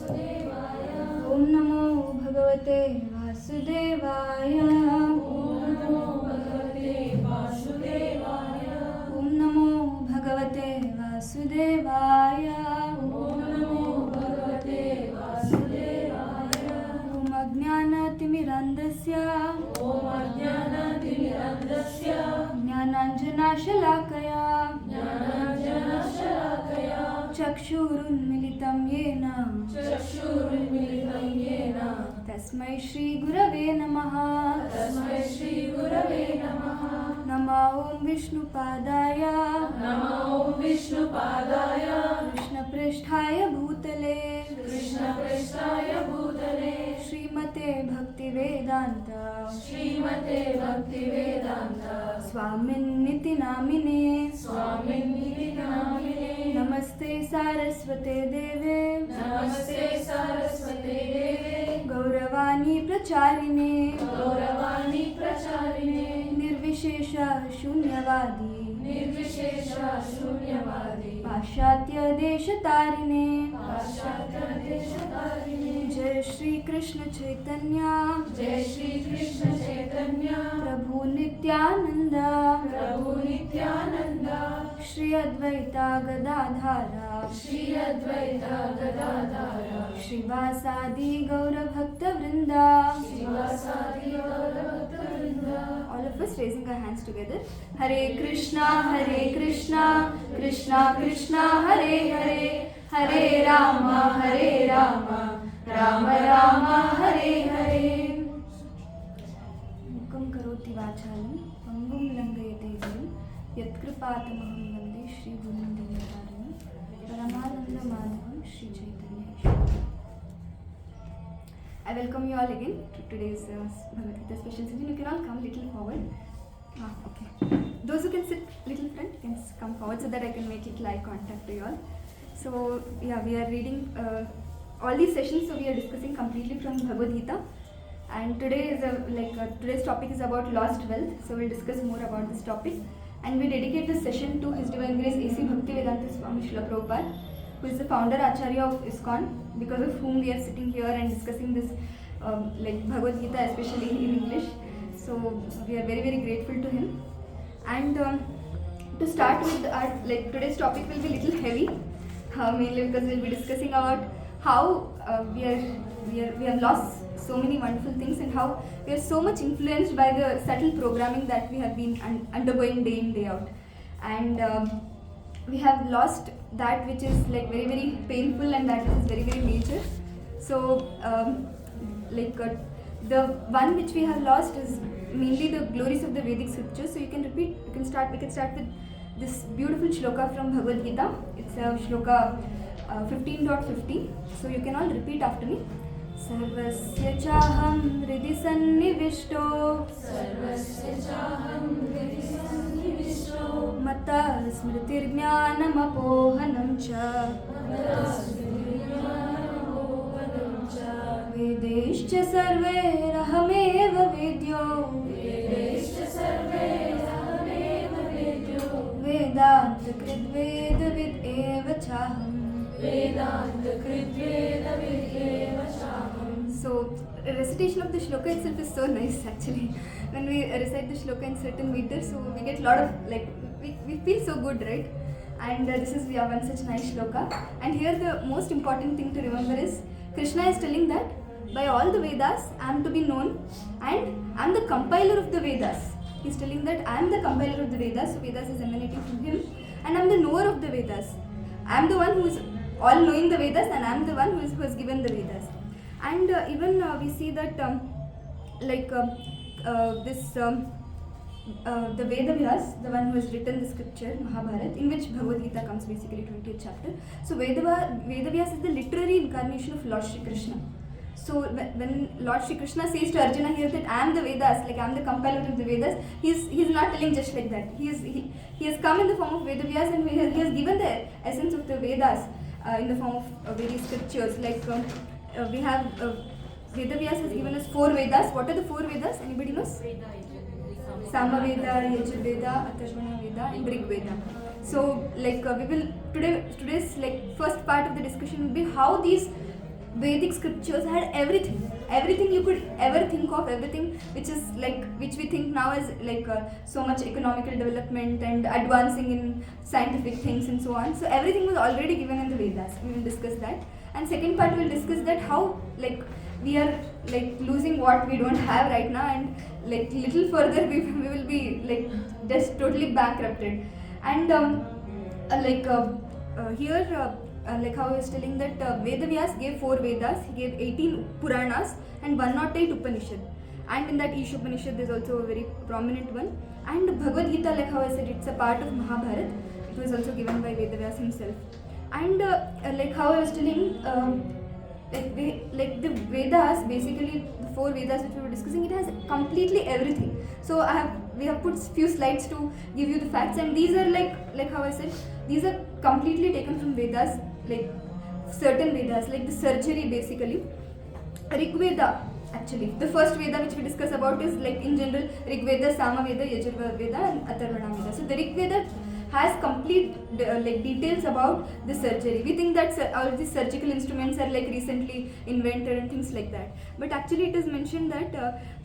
Om Namo Bhagavate Vasudevaya. Om Namo Bhagavate Vasudevaya. Om Ajnanatimirandasya Jnananjanashalakaya Chakshurunmilitam yena Tasmai Shri Gurave Namaha. Nama Om Vishnupadaya Krishna Prishthaya Bhutale Srimate Bhaktivedanta Swamin Niti Namine Namaste Saraswate Deve Gauravani Pracharine Nirvishesha Shunyavadi Pashatya Deshatarine Jai Shri Krishna Chaitanya Prabhu Nityananda Shri Advaita Gadadhara Shri Vasadi Gaura Bhakta Vrinda. All of us raising our hands together. Hare Krishna, Krishna Krishna, Hare Hare, Hare Rama, Rama Rama, Hare Hare. Mukam karoti vachalam, pangum langayate girim, yatkripatamaham vande Shri Gurun Dinataram, Paramananda Madhavam, Shri Chaitanya Ishwara. I welcome you all again to today's Bhagavad Gita special session. You can all come little forward. Okay. Those who can sit little front can come forward so that I can make little eye contact to you all. So yeah, we are reading all these sessions. So we are discussing completely from Bhagavad Gita, and today is today's topic is about lost wealth. So we'll discuss more about this topic, and we dedicate this session to His Divine Grace A.C. Bhaktivedanta Swami Srila Prabhupada, who is the founder Acharya of ISKCON, because of whom we are sitting here and discussing this Bhagavad Gita, especially in English. So we are very, very grateful to him. And to start with, our today's topic will be a little heavy, mainly because we'll be discussing about how we have lost so many wonderful things, and how we are so much influenced by the subtle programming that we have been undergoing day in, day out. And we have lost that which is very, very painful, and that is very, very major. So the one which we have lost is mainly the glories of the Vedic scriptures. So we can start with this beautiful shloka from Bhagavad Gita. It's a shloka 15.50. So you can all repeat after me. Sarvasya chaham hridhi sannivishto Mata smritir jnanam apohanam cha Vedeshcha sarvairahameva vedyo Vedanta krit vedavid eva chaham. So, recitation of the shloka itself is so nice actually. When we recite the shloka in certain meters, so we get a lot of we feel so good, right? And this is one such nice shloka. And here the most important thing to remember is Krishna is telling that by all the Vedas I am to be known, and I am the compiler of the Vedas. He is telling that I am the compiler of the Vedas, so Vedas is emanating from him, and I am the knower of the Vedas. I am the one who is all knowing the Vedas, and I am the one who has given the Vedas. And even we see that the Veda Vyas, the one who has written the scripture Mahabharata, in which Bhagavad Gita comes, basically 20th chapter. So Veda Vyas is the literary incarnation of Lord Shri Krishna. So when Lord Shri Krishna says to Arjuna here that I am the Vedas, I am the compiler of the Vedas, he is not telling just like that. He has come in the form of Veda Vyas, and he has given the essence of the Vedas in the form of various scriptures. We have Veda Vyas has given us 4 Vedas. What are the 4 Vedas? Anybody knows? Samaveda, Yajurveda, Atharvana Veda, and Rig Veda. So we will today's first part of the discussion will be how these Vedic scriptures had everything you could ever think of, everything which is like, which we think now as like so much economical development and advancing in scientific things and so on. So everything was already given in the Vedas. We will discuss that. And second part we'll discuss that how like we are like losing what we don't have right now, and like little further we will be like just totally bankrupted. And here like how I was telling that Vedavyas gave 4 Vedas, he gave 18 Puranas and 108 Upanishad. And in that Isha Upanishad there is also a very prominent one. And Bhagavad Gita, like how I said, it's a part of Mahabharata. It was also given by Vedavyas himself. And like how I was telling, like the Vedas, basically the 4 Vedas which we were discussing, it has completely everything. So we have put few slides to give you the facts, and these are like how I said, these are completely taken from Vedas, like certain Vedas, like the surgery basically. Rig Veda, actually the first Veda which we discuss about is like in general Rig Veda, Sama Veda, Yajurveda Veda and Atharvana Veda. So the Rig Veda has complete like details about the surgery. We think that all these surgical instruments are like recently invented and things like that, but actually it is mentioned that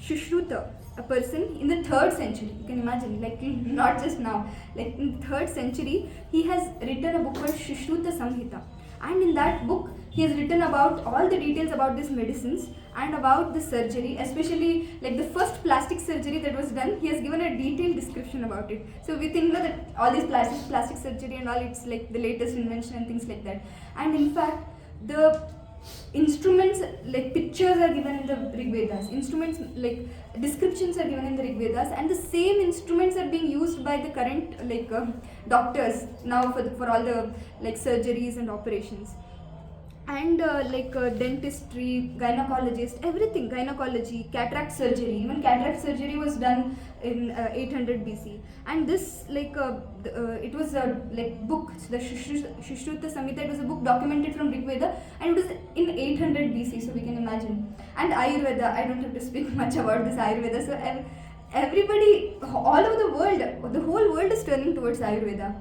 Shushruta, a person in the 3rd century, you can imagine, like not just now, like in the 3rd century, he has written a book called Shushruta Samhita, and in that book he has written about all the details about these medicines and about the surgery, especially like the first plastic surgery that was done. He has given a detailed description about it. So we think that all these plastic surgery and all, it's like the latest invention and things like that. And in fact, the instruments, like pictures are given in the Rig Vedas, instruments like descriptions are given in the Rig Vedas, and the same instruments are being used by the current like doctors now for all the like surgeries and operations. And dentistry, gynecologist, everything, gynecology, cataract surgery, even cataract surgery was done in 800 BC. And this it was a book, the Shushruta Samhita, it was a book documented from Rig Veda, and it was in 800 BC, so we can imagine. And Ayurveda, I don't have to speak much about this Ayurveda, so everybody all over the world, the whole world is turning towards Ayurveda,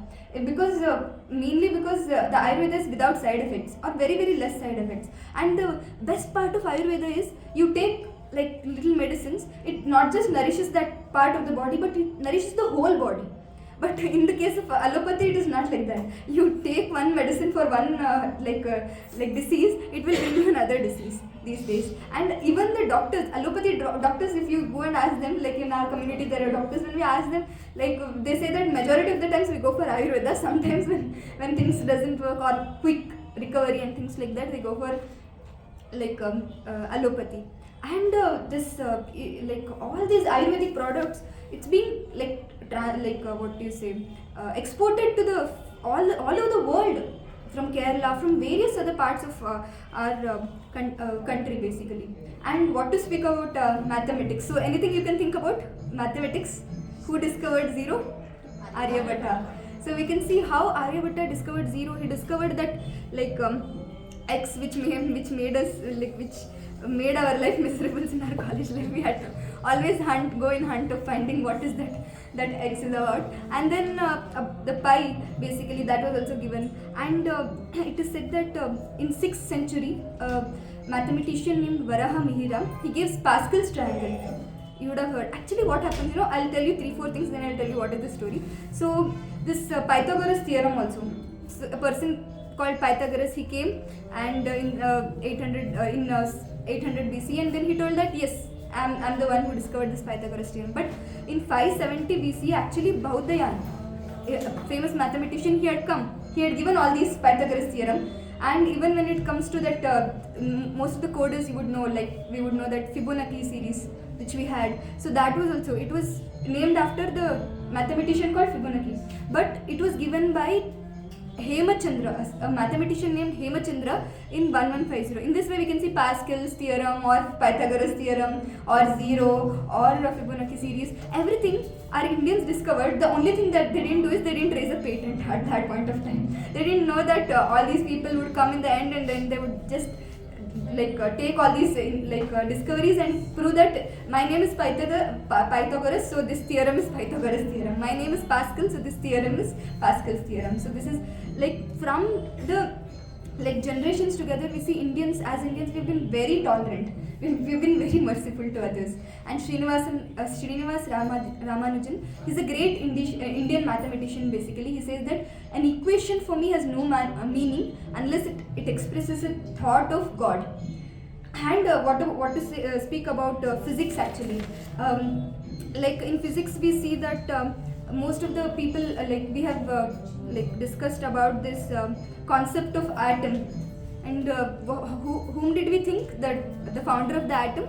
because mainly because the Ayurveda is without side effects, or very very less side effects. And the best part of Ayurveda is you take like little medicines, it not just nourishes that part of the body, but it nourishes the whole body. But in the case of allopathy, it is not like that. You take one medicine for one disease, it will give you another disease these days. And even the doctors, allopathy doctors, if you go and ask them, like in our community there are doctors, when we ask them, like they say that majority of the times we go for Ayurveda. Sometimes when things doesn't work or quick recovery and things like that, they go for like allopathy. And this like all these Ayurvedic products, it's been exported to the all over the world, from Kerala, from various other parts of our country basically. And what to speak about mathematics? So anything you can think about mathematics? Who discovered zero? Aryabhatta. So we can see how Aryabhatta discovered zero. He discovered that x, which made us which made our life miserable in our college life. We had to always go in hunt of finding what is that x is about. And then the pi, basically, that was also given. And it is said that in 6th century, a mathematician named Varaha Mihira, he gives Pascal's triangle. You would have heard. Actually, what happens, I'll tell you 3-4 things, then I'll tell you what is the story. So this Pythagoras theorem also, so a person called Pythagoras, he came and in 800 BC, and then he told that yes, I'm the one who discovered this Pythagoras theorem. But in 570 BC, actually Bhaudhayan, a famous mathematician, he had come. He had given all these Pythagoras theorem, and even when it comes to that, most of the coders you would know, like we would know that Fibonacci series which we had. So that was also, it was named after the mathematician called Fibonacci, but it was given by Hemachandra, a mathematician named Hemachandra, in 1150. In this way we can see Pascal's theorem or Pythagoras theorem or zero or Fibonacci series. Everything our Indians discovered. The only thing that they didn't do is they didn't raise a patent at that point of time. They didn't know that all these people would come in the end, and then they would just take all these discoveries and prove that my name is Pythagoras, so this theorem is Pythagoras theorem. My name is Pascal, so this theorem is Pascal's theorem. So this is from the like generations together, we see Indians, as Indians, we've been very tolerant. We've been very merciful to others. And Srinivas Ramanujan, he's a great Indian mathematician basically. He says that an equation for me has no meaning unless it expresses a thought of God. And what to say, speak about physics actually. Like in physics we see that most of the people, like we have like discussed about this concept of atom. And whom did we think that the founder of the atom?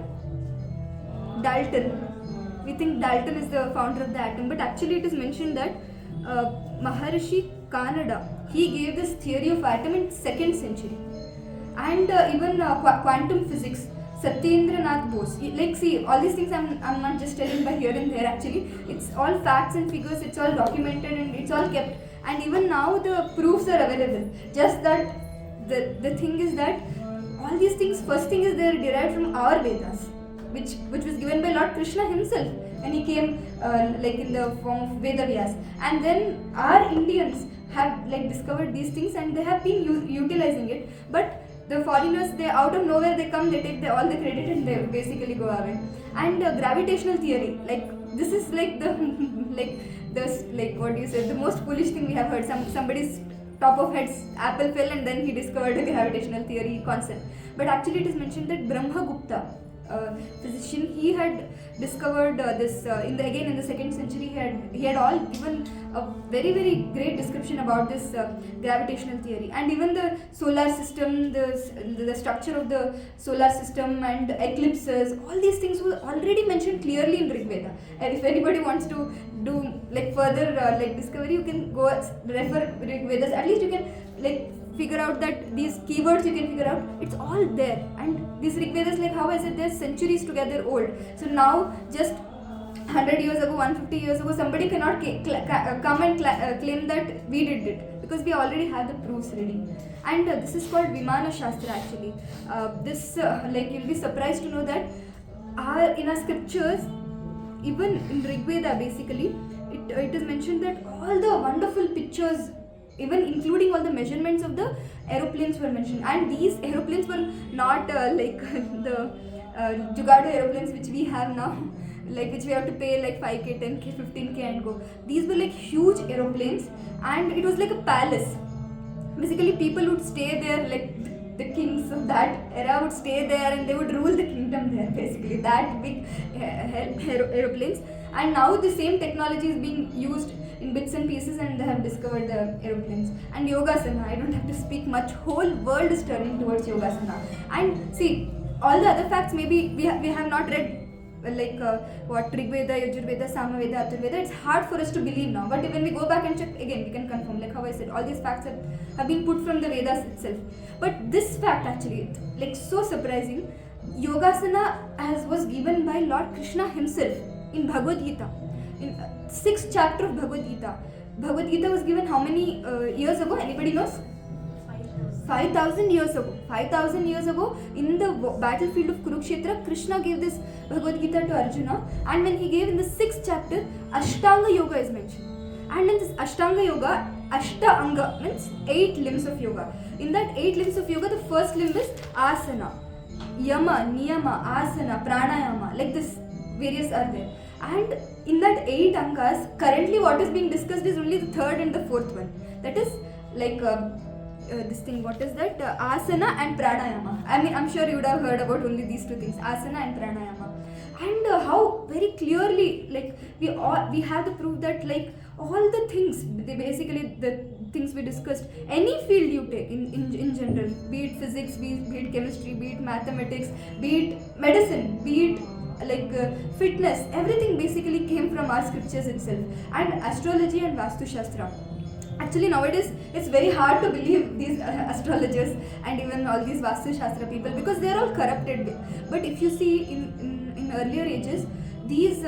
Dalton. We think Dalton is the founder of the atom, but actually it is mentioned that Maharishi Kanada, he gave this theory of atom in 2nd century. And even quantum physics, Satyendra Nath Bose. Like see, all these things I'm not just telling by here and there actually. It's all facts and figures, it's all documented and it's all kept. And even now the proofs are available. Just that the thing is that all these things, first thing is they are derived from our Vedas, which was given by Lord Krishna himself, and he came like in the form of Veda Vyas. And then our Indians have like discovered these things and they have been utilizing it. But the foreigners, they out of nowhere they come, they take all the credit and they basically go away. And gravitational theory, like this is like the like what do you say, the most foolish thing we have heard. Somebody's top of head's apple fell and then he discovered a gravitational theory concept. But actually it is mentioned that Brahmagupta, physician, he had discovered this again in the 2nd century. He had all given a very, very great description about this gravitational theory. And even the solar system, the structure of the solar system and eclipses, all these things were already mentioned clearly in Rig Veda. And if anybody wants to do like further like discovery, you can go refer Rig Vedas. At least you can like figure out that these keywords you can figure out, it's all there. And these Rig Vedas, like how I said, they're centuries together old. So now just 100 years ago, 150 years ago, somebody cannot come and claim that we did it, because we already have the proofs ready. And this is called Vimana Shastra actually. Like you'll be surprised to know that in our scriptures, even in Rig Veda basically, it is mentioned that all the wonderful pictures, even including all the measurements of the aeroplanes were mentioned. And these aeroplanes were not like the Jugado aeroplanes which we have now, like which we have to pay like 5k, 10k, 15k and go. These were like huge aeroplanes and it was like a palace. Basically people would stay there, like the kings of that era would stay there and they would rule the kingdom there basically, that big aeroplanes. And now the same technology is being used in bits and pieces and they have discovered the aeroplanes. And Yogasana, I don't have to speak much, whole world is turning towards Yogasana. And see, all the other facts maybe we have not read, like what Rig Veda, Yajurveda, Samaveda, Atharveda, it's hard for us to believe now. But when we go back and check again, we can confirm, like how I said, all these facts have been put from the Vedas itself. But this fact actually, like so surprising, Yogasana was given by Lord Krishna himself in Bhagavad Gita. In 6th chapter of Bhagavad Gita. Bhagavad Gita was given how many years ago? Anybody knows? 5,000 years ago. 5,000 years ago, in the battlefield of Kurukshetra, Krishna gave this Bhagavad Gita to Arjuna. And when he gave in the 6th chapter, Ashtanga Yoga is mentioned. And in this Ashtanga Yoga, Ashta-anga means 8 limbs of yoga. In that 8 limbs of yoga, the first limb is Asana, Yama, Niyama, Asana, Pranayama. Like this, various are there. And in that 8 angas, currently what is being discussed is only the 3rd and the 4th one. That is like this thing, what is that? Asana and Pranayama. I mean, I'm sure you would have heard about only these 2 things, Asana and Pranayama. And how very clearly, like we have the proof that like all the things, basically the things we discussed, any field you take in general, be it physics, be it chemistry, be it mathematics, be it medicine, be it like fitness, everything basically came from our scriptures itself. And astrology and Vastu Shastra, actually nowadays it's very hard to believe these astrologers and even all these Vastu Shastra people, because they are all corrupted. But if you see in earlier ages, these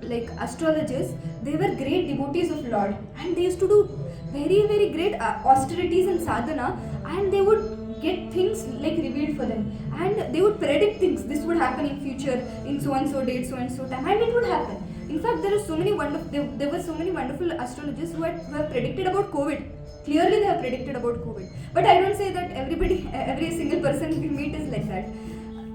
like astrologers, they were great devotees of Lord, and they used to do very, very great austerities and sadhana, and they would get things like revealed for them, and they would predict things. This would happen in future, in so and so date, so and so time, and it would happen. In fact, there were so many wonderful astrologers who have predicted about COVID. Clearly, they have predicted about COVID. But I don't say that every single person we meet is like that.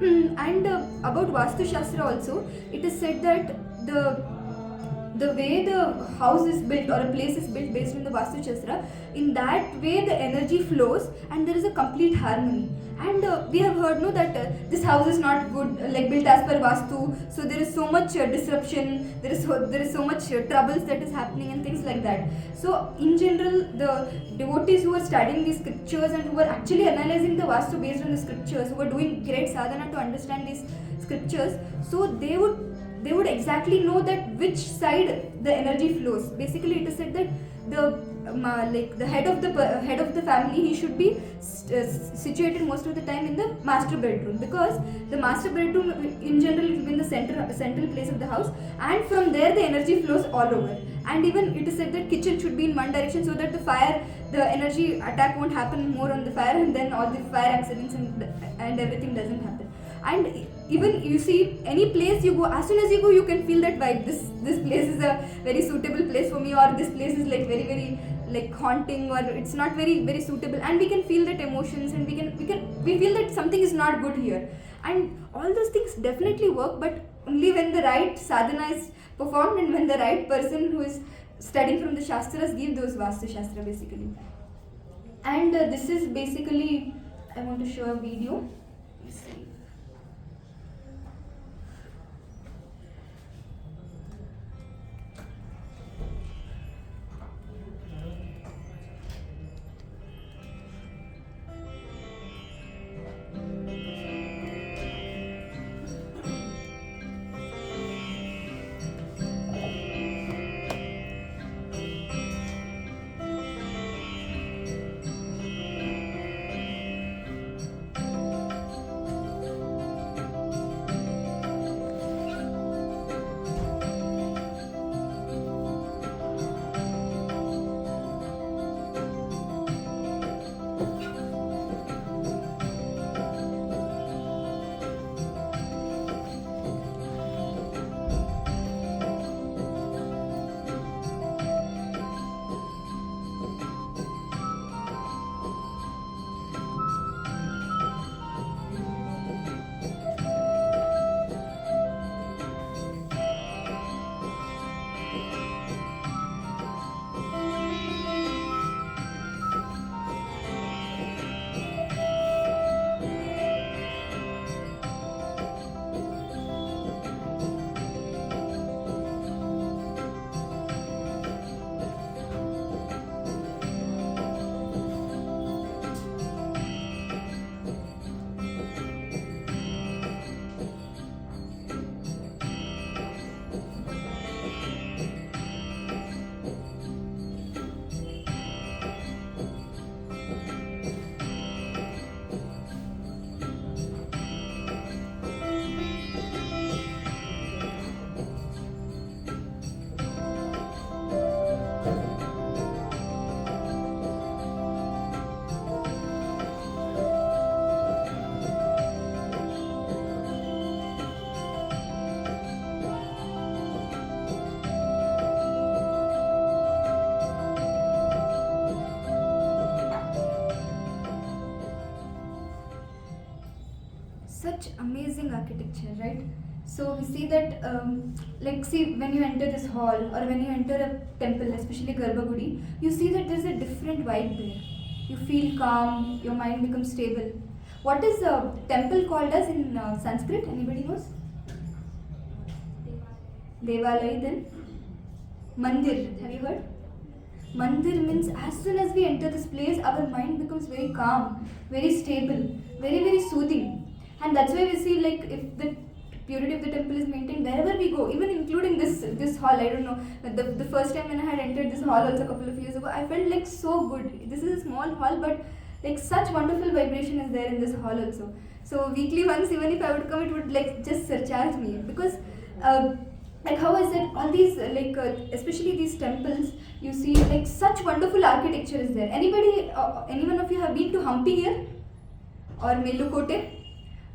And about Vastu Shastra also, it is said that the way the house is built or a place is built based on the Vastu Shastra, in that way the energy flows and there is a complete harmony. And we have heard that this house is not good, like built as per Vastu, so there is so much disruption, there is so much troubles that is happening and things like that. So in general, the devotees who are studying these scriptures and who are actually analyzing the Vastu based on the scriptures, who are doing great sadhana to understand these scriptures, so they would exactly know that which side the energy flows. Basically, it is said that the head of the family, he should be situated most of the time in the master bedroom, because the master bedroom in general will be in the central place of the house, and from there the energy flows all over. And even it is said that kitchen should be in one direction, so that the energy attack won't happen more on the fire, and then all the fire accidents and everything doesn't happen. And even you see, any place you go, as soon as you go, you can feel that vibe. This place is a very suitable place for me, or this place is like very, very like haunting, or it's not very, very suitable. And we can feel that emotions, and we feel that something is not good here. And all those things definitely work, but only when the right sadhana is performed, and when the right person who is studying from the Shastras give those Vastu Shastra basically. And this is basically, I want to show a video. Let's see. Such amazing architecture, right? So we see that, when you enter this hall, or when you enter a temple, especially Garbhagudi, you see that there's a different vibe there. You feel calm, your mind becomes stable. What is a temple called as in Sanskrit? Anybody knows? Devalaya, then? Mandir. Have you heard? Mandir means as soon as we enter this place, our mind becomes very calm, very stable, very, very soothing. And that's why we see, like, if the purity of the temple is maintained wherever we go, even including this hall. I don't know, the first time when I had entered this hall also a couple of years ago, I felt like so good. This is a small hall, but like such wonderful vibration is there in this hall also. So weekly once, even if I would come, it would like just surcharge me, because like how I said, all these especially these temples, you see like such wonderful architecture is there. Any one of you have been to Hampi here or Melukote?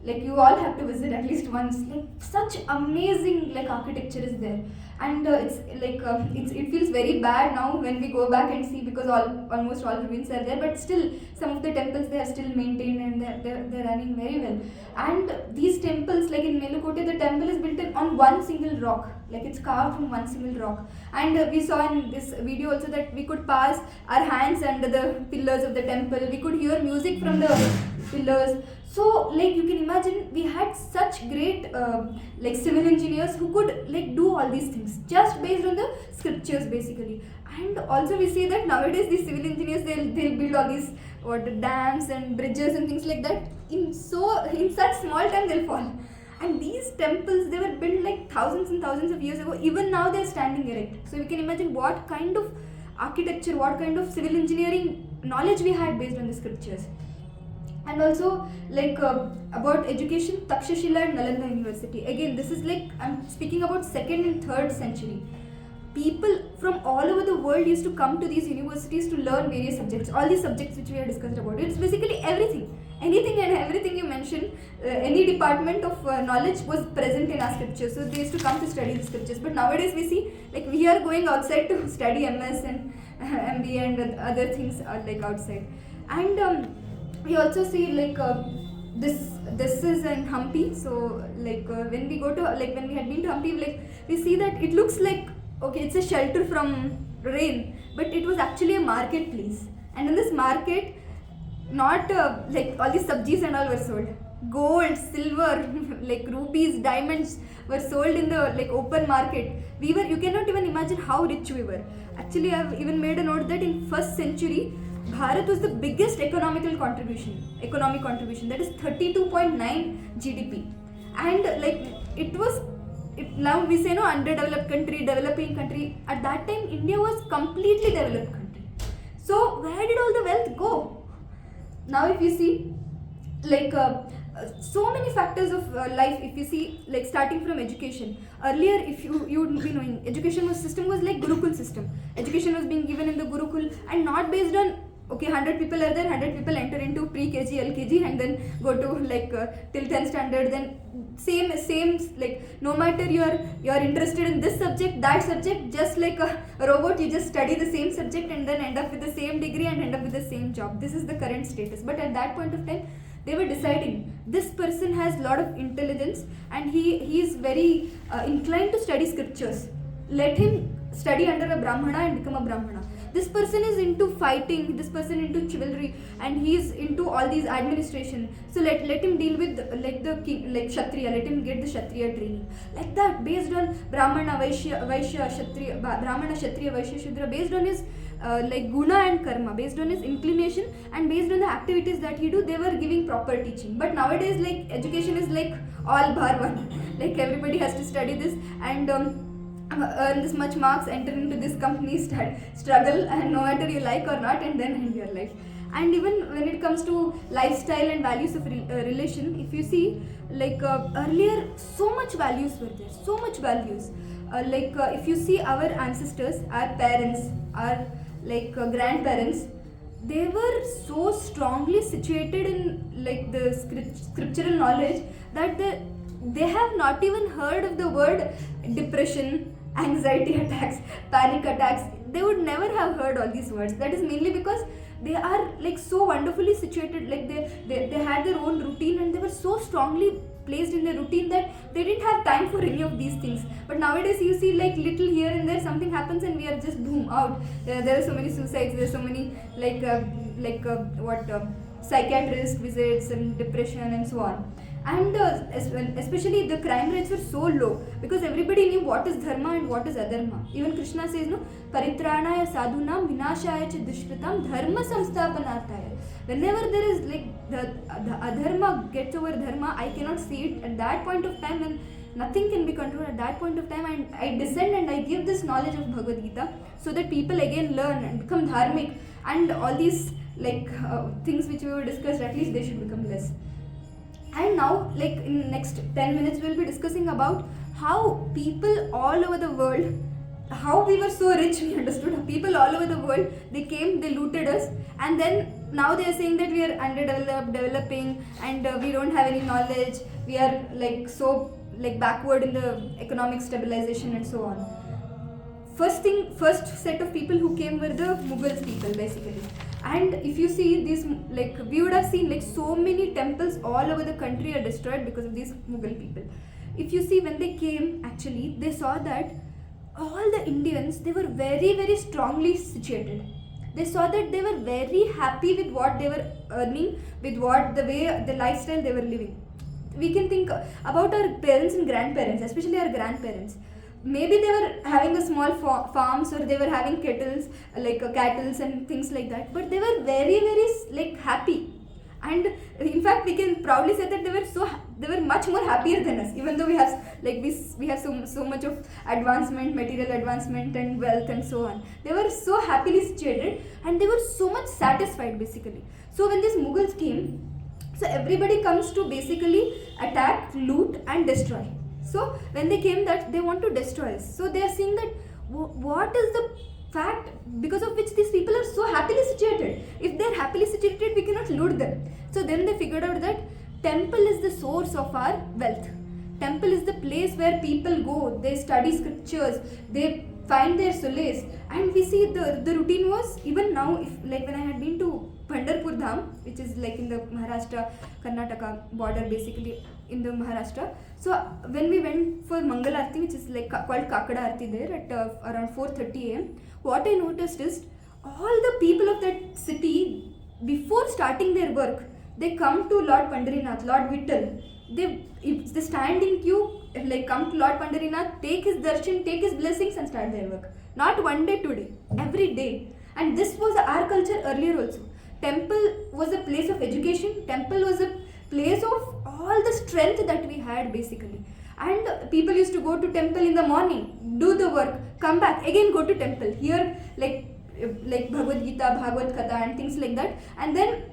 Like you all have to visit at least once. Like such amazing like architecture is there, and it's like it feels very bad now when we go back and see, because almost all ruins are there, but still some of the temples they are still maintained and they're running very well. And these temples, like in Melukote, the temple is built on one single rock, like it's carved from one single rock. And we saw in this video also that we could pass our hands under the pillars of the temple, we could hear music from the pillars. So like you can imagine, we had such great like civil engineers who could like do all these things just based on the scriptures basically. And also we see that nowadays these civil engineers, they'll build all these dams and bridges and things like that. In such small time they'll fall. And these temples, they were built like thousands and thousands of years ago. Even now they're standing erect. So you can imagine what kind of architecture, what kind of civil engineering knowledge we had based on the scriptures. And also like about education, Takshashila and Nalanda University. Again, this is like, I'm speaking about 2nd and 3rd century. People from all over the world used to come to these universities to learn various subjects. All these subjects which we have discussed about. It's basically everything. Anything and everything you mentioned, any department of knowledge was present in our scriptures. So they used to come to study the scriptures. But nowadays we see, like we are going outside to study MS and MBA and other things like outside. And we also see like this is in Hampi. So like when we go to, like when we had been to Hampi, like we see that it looks like, okay, it's a shelter from rain, but it was actually a marketplace. And in this market, not like all these sabjis and all were sold. Gold, silver, like rupees, diamonds were sold in the like open market. You cannot even imagine how rich we were. Actually, I've even made a note that in 1st century, Bharat was the biggest economic contribution, that is 32.9 GDP. And like now we say no, underdeveloped country, developing country. At that time, India was completely developed country. So where did all the wealth go? Now if you see, like so many factors of life, if you see, like starting from education. Earlier, if you would be knowing, education system was like Gurukul system. Education was being given in the Gurukul and not based on, okay, 100 people are there, 100 people enter into pre-KG, LKG and then go to like till 10th standard, then same like no matter you're interested in this subject, that subject, just like a robot, you just study the same subject and then end up with the same degree and end up with the same job. This is the current status. But at that point of time, they were deciding this person has a lot of intelligence and he is very inclined to study scriptures. Let him study under a Brahmana and become a Brahmana. This person is into fighting, this person into chivalry, and he is into all these administration. So let him deal with like the king, like Kshatriya, let him get the Kshatriya training. Like that, based on Brahmana, Vaishya, Kshatriya, Brahmana, Kshatriya, Vaishya, Shudra, based on his like guna and karma, based on his inclination and based on the activities that he do, they were giving proper teaching. But nowadays, like education is like all bar one. Like everybody has to study this and earn this much marks, enter into this company, struggle, and no matter you like or not, and then end your life. And even when it comes to lifestyle and values of relation, if you see, like earlier, so much values were there, so much values. If you see our ancestors, our parents, our like grandparents, they were so strongly situated in like the scriptural knowledge that they have not even heard of the word depression, anxiety attacks, panic attacks. They would never have heard all these words. That is mainly because they are like so wonderfully situated, like they had their own routine and they were so strongly placed in their routine that they didn't have time for any of these things. But nowadays you see, like little here and there something happens and we are just boom out. There are so many suicides, there are so many psychiatrist visits and depression and so on. And especially the crime rates were so low because everybody knew what is dharma and what is adharma. Even Krishna says, no, paritranaya sadhunam vinashaya cha dushkritam dharma samsthapanarthaya. Whenever there is like the adharma gets over dharma, I cannot see it at that point of time when nothing can be controlled. At that point of time, I descend and I give this knowledge of Bhagavad Gita so that people again learn and become dharmic, and all these like things which we were discussed, at least they should become less. And now, like in next 10 minutes, we'll be discussing about how people all over the world, how we were so rich, we understood. People all over the world, they came, they looted us, and then now they are saying that we are underdeveloped, developing, and we don't have any knowledge. We are like so like backward in the economic stabilization and so on. First set of people who came were the Mughals people basically. And if you see these, like we would have seen like so many temples all over the country are destroyed because of these Mughal people. If you see when they came, actually they saw that all the Indians, they were very very strongly situated. They saw that they were very happy with what they were earning, with what the lifestyle they were living. We can think about our parents and grandparents, especially our grandparents. Maybe they were having a small farms, or they were having kettles like cattles and things like that, but they were very very like happy. And in fact we can proudly say that they were much more happier than us, even though we have like we have so much of advancement, material advancement and wealth and so on. They were so happily situated and they were so much satisfied basically. So when these Mughals came, so everybody comes to basically attack, loot and destroy. So when they came, that they want to destroy us. So they are seeing that what is the fact because of which these people are so happily situated. If they are happily situated, we cannot loot them. So then they figured out that temple is the source of our wealth. Temple is the place where people go, they study scriptures, they find their solace. And we see the routine was, even now, if like when I had been to Pandharpur Dham, which is like in the Maharashtra Karnataka border basically in the Maharashtra. So when we went for Mangal Aarti, which is like called Kakada Aarti there at around 4:30 am, what I noticed is all the people of that city, before starting their work, they come to Lord Pandharinath, Lord Vittal. They stand in queue, like come to Lord Pandharinath, take his darshan, take his blessings and start their work. Not one day, today, every day. And this was our culture earlier also. Temple was a place of education. Temple was a place of all the strength that we had basically. And people used to go to temple in the morning, do the work, come back, again go to temple, hear like Bhagavad Gita, Bhagavad Katha and things like that, and then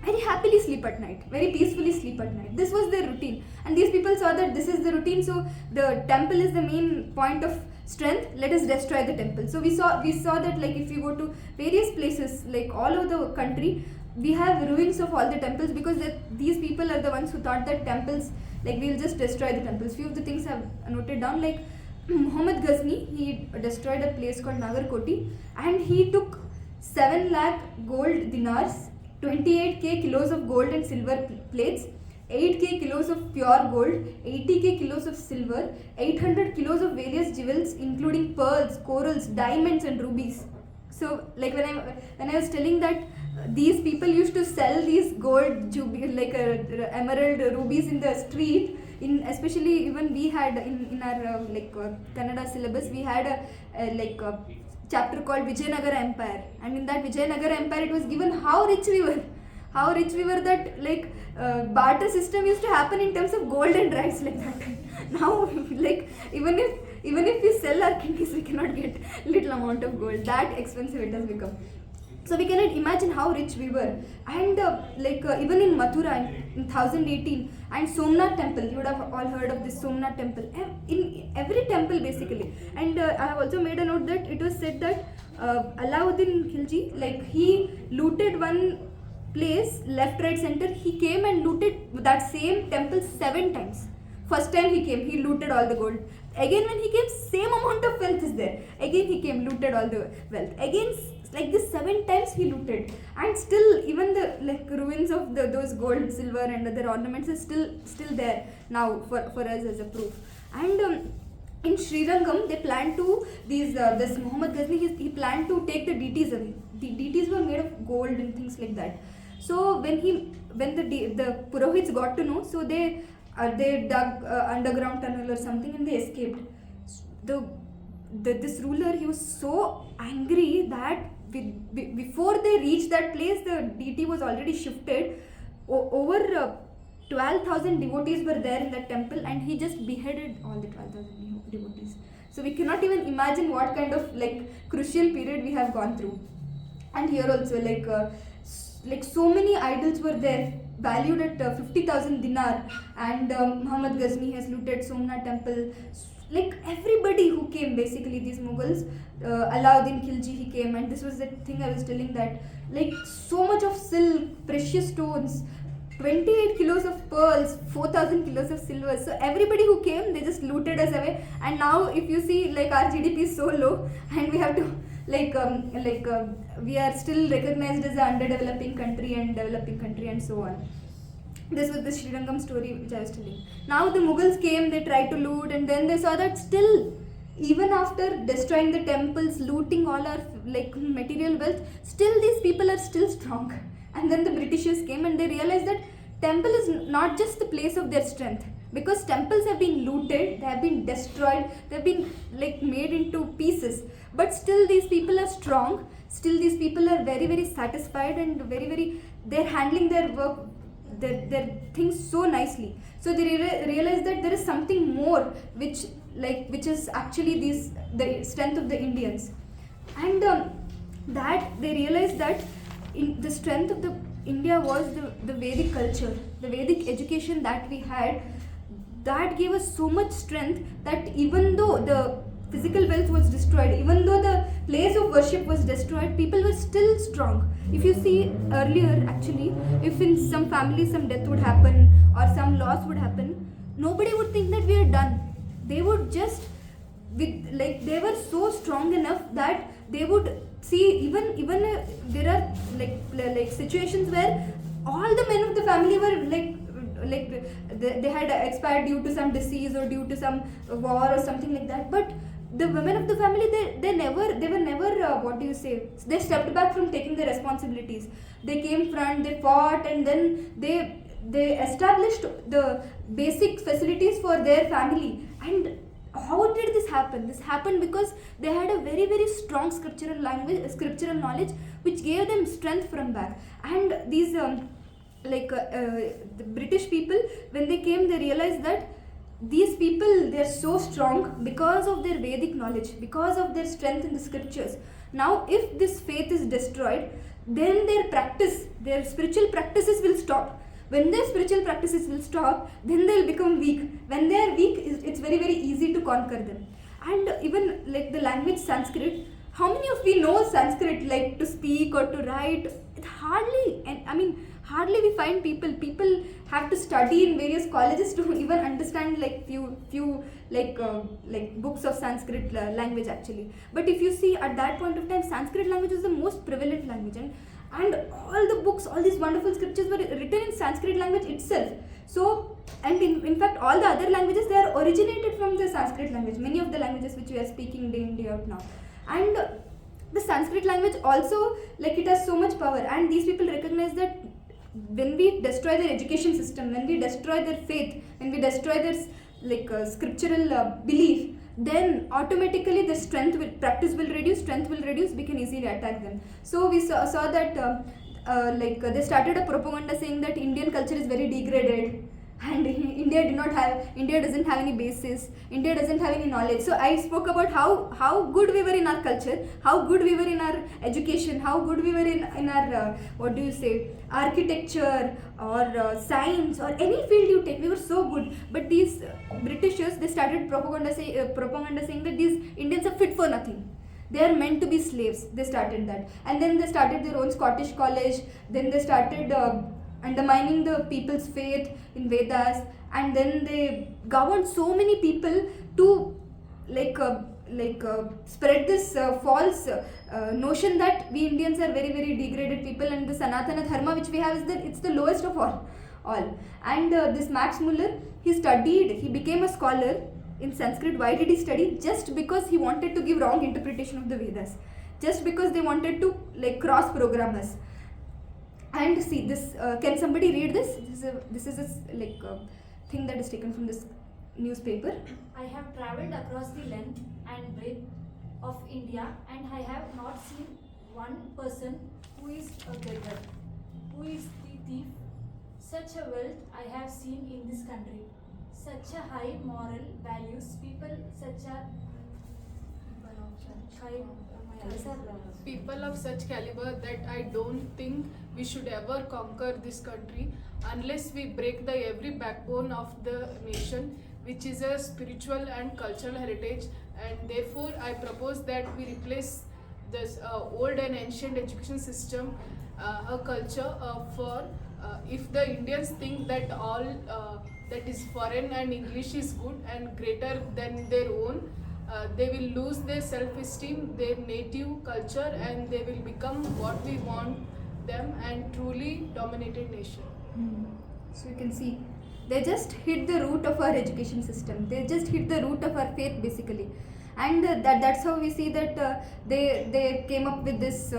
very happily sleep at night, very peacefully sleep at night. This was their routine. And these people saw that this is the routine, so the temple is the main point of strength, let us destroy the temple. So we saw that like if you go to various places like all over the country, we have ruins of all the temples, because these people are the ones who thought that temples, like we'll just destroy the temples. Few of the things I've noted down, like Muhammad Ghazni, he destroyed a place called Nagarkoti and he took 7 lakh gold dinars, 28k kilos of gold and silver plates, 8k kilos of pure gold, 80k kilos of silver, 800 kilos of various jewels including pearls, corals, diamonds and rubies. So like when I was telling that these people used to sell these gold like emerald rubies in the street, especially even we had in our Kannada syllabus, we had a chapter called Vijayanagara Empire, and in that Vijayanagara Empire it was given how rich we were, that like barter system used to happen in terms of gold and rice like that. Now like even if we sell our kidneys, we cannot get little amount of gold, that expensive it has become. So we cannot imagine how rich we were. And even in Mathura in 1018 and Somnath temple, you would have all heard of this Somnath temple, in every temple basically. And I have also made a note that it was said that Alauddin Khilji, like he looted one place, left, right, center, he came and looted that same temple 7 times. First time he came, he looted all the gold. Again when he came, same amount of wealth is there. Again he came, looted all the wealth. Again like this 7 times he looted. And still even the ruins of those gold, silver and other ornaments is still there now for us as a proof. And in Srirangam they planned to, this Muhammad Ghazni, he planned to take the deities away. The deities were made of gold and things like that. So when the Purohits got to know, so they dug underground tunnel or something and they escaped. This ruler, he was so angry that before they reached that place, the deity was already shifted. Over 12,000 devotees were there in that temple, and he just beheaded all the 12,000 devotees. So we cannot even imagine what kind of crucial period we have gone through. And here also so many idols were there, valued at 50,000 dinar, and Muhammad Ghazni has looted Somnath temple, like everybody who came, basically these Mughals, Alauddin Khilji, he came, and this was the thing I was telling, that like so much of silk, precious stones, 28 kilos of pearls, 4,000 kilos of silver. So everybody who came, they just looted us away. And now if you see, like our GDP is so low, and we have to we are still recognized as an underdeveloping country and developing country and so on. This was the Srirangam story which I was telling. Now the Mughals came, they tried to loot, and then they saw that still, even after destroying the temples, looting all our like material wealth, still these people are still strong. And then the Britishers came and they realized that temple is not just the place of their strength, because temples have been looted, they have been destroyed, they have been like made into pieces, but still these people are strong, still these people are very very satisfied, and very they're handling their work, their things so nicely. So they realize that there is something more which is actually the strength of the Indians. And that they realized that the strength of the India was the Vedic culture, the Vedic education that we had, that gave us so much strength that even though the physical wealth was destroyed, even though the place of worship was destroyed, people were still strong. If you see earlier, actually, if in some families some death would happen or some loss would happen, nobody would think that we are done. They would just, they were so strong enough that they would see, even there are like situations where all the men of the family were they had expired due to some disease or due to some war or something like that, but the women of the family, they were never they stepped back from taking the responsibilities. They came front, they fought, and then they established the basic facilities for their family. And how did this happen? This happened because they had a very very strong scriptural knowledge, which gave them strength from back. And these the British people, when they came, they realized that these people, they are so strong because of their Vedic knowledge, because of their strength in the scriptures. Now if this faith is destroyed, then their spiritual practices will stop. When their spiritual practices will stop, then they will become weak. When they are weak, it's very very easy to conquer them. And even like the language Sanskrit, how many of we know Sanskrit, like to speak or to write? Hardly we find people have to study in various colleges to even understand like few books of Sanskrit language actually. But if you see, at that point of time, Sanskrit language was the most prevalent language, and all the books, all these wonderful scriptures were written in Sanskrit language itself. So, and in fact all the other languages, they are originated from the Sanskrit language, many of the languages which we are speaking day in day out now. And the Sanskrit language also, like, it has so much power, and these people recognize that when we destroy their education system, when we destroy their faith, when we destroy their scriptural belief, then automatically the practice will reduce, strength will reduce, we can easily attack them. So we saw that they started a propaganda saying that Indian culture is very degraded, and India doesn't have any basis, India doesn't have any knowledge. So I spoke about how good we were in our culture, how good we were in our education, how good we were in our architecture or science or any field you take, we were so good. But these Britishers, they started propaganda saying that these Indians are fit for nothing, they are meant to be slaves. They started that, and then they started their own Scottish college. Then they started undermining the people's faith in Vedas, and then they governed so many people to spread this false notion that we Indians are very very degraded people, and the Sanatana Dharma which we have it's the lowest of all. And this Max Muller, he became a scholar in Sanskrit. Why did he study? Just because he wanted to give wrong interpretation of the Vedas, just because they wanted to cross program us. And see this, can somebody read this? This is a thing that is taken from this newspaper. I have travelled across the length and breadth of India, and I have not seen one person who is a beggar, who is the thief. Such a wealth I have seen in this country, such a high moral values, people of such caliber that I don't think we should ever conquer this country unless we break the every backbone of the nation. which is a spiritual and cultural heritage, and therefore I propose that we replace this old and ancient education system, a culture for if the Indians think that all that is foreign and English is good and greater than their own, they will lose their self-esteem, their native culture, and they will become what we want them, and truly dominated nation. So you can see, they just hit the root of our education system. They just hit the root of our faith basically, and that's how we see that they came up with this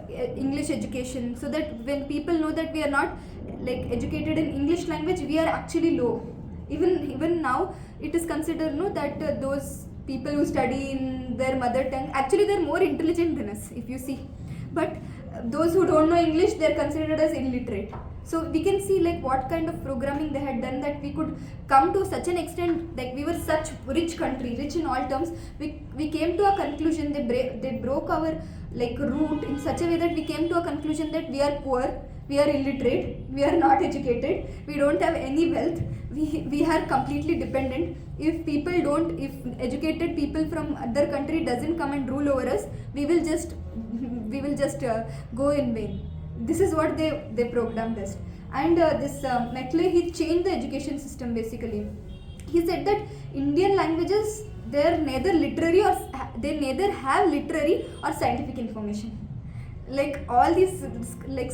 English education, so that when people know that we are not like educated in English language, we are actually low. Even now, it is considered that those people who study in their mother tongue, actually they're more intelligent than us, if you see. But those who don't know English, they're considered as illiterate. So we can see like what kind of programming they had done, that we could come to such an extent, like we were such rich country, rich in all terms. We came to a conclusion, they broke our like root in such a way that we came to a conclusion that we are poor, we are illiterate, we are not educated, we don't have any wealth, we are completely dependent. If educated people from other country doesn't come and rule over us, we will just go in vain. This is what they programmed us. And this Metley, he changed the education system basically. He said that Indian languages, they neither have literary or scientific information. Like all these like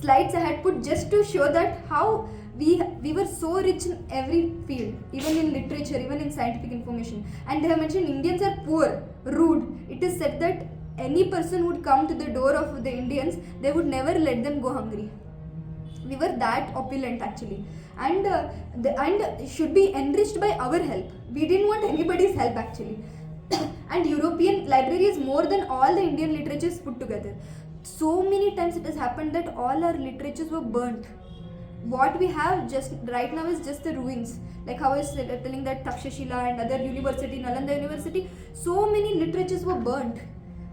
slides I had put just to show that how we were so rich in every field, even in literature, even in scientific information. And they have mentioned Indians are poor, rude. It is said that any person would come to the door of the Indians, they would never let them go hungry. We were that opulent actually, and should be enriched by our help. We didn't want anybody's help actually. And European library is more than all the Indian literatures put together. So many times it has happened that all our literatures were burnt. What we have just right now is just the ruins. Like how I was telling that Takshashila and other university, Nalanda University, so many literatures were burnt.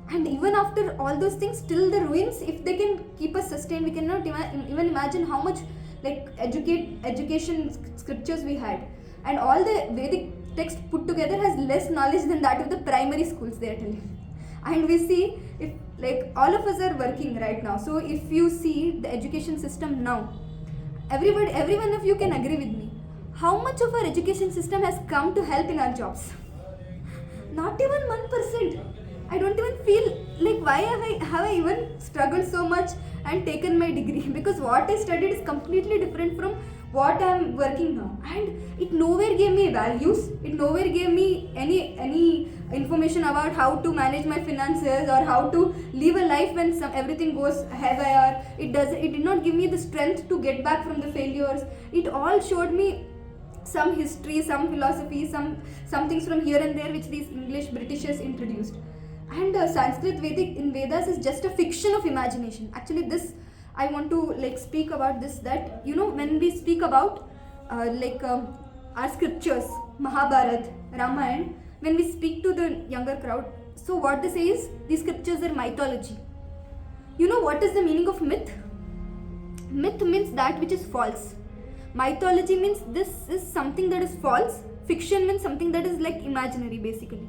And even after all those things, still the ruins, if they can keep us sustained, we cannot even imagine how much like education scriptures we had. And all the Vedic text put together has less knowledge than that of the primary schools, they are telling. And we see, if like all of us are working right now, so if you see the education system now, every one of you can agree with me, how much of our education system has come to help in our jobs? Not even 1%. I don't even feel like why have I even struggled so much and taken my degree, because what I studied is completely different from what I am working now, and it nowhere gave me values, it nowhere gave me any information about how to manage my finances or how to live a life when everything goes haywire. It did not give me the strength to get back from the failures. It all showed me some history, some philosophy, some things from here and there which these English Britishers introduced. And Sanskrit Vedic in Vedas is just a fiction of imagination. Actually, this I want to like speak about this, that when we speak about our scriptures, Mahabharata, Ramayana, when we speak to the younger crowd, so what they say is these scriptures are mythology. You know what is the meaning of myth? Myth means that which is false. Mythology means this is something that is false. Fiction means something that is like imaginary basically.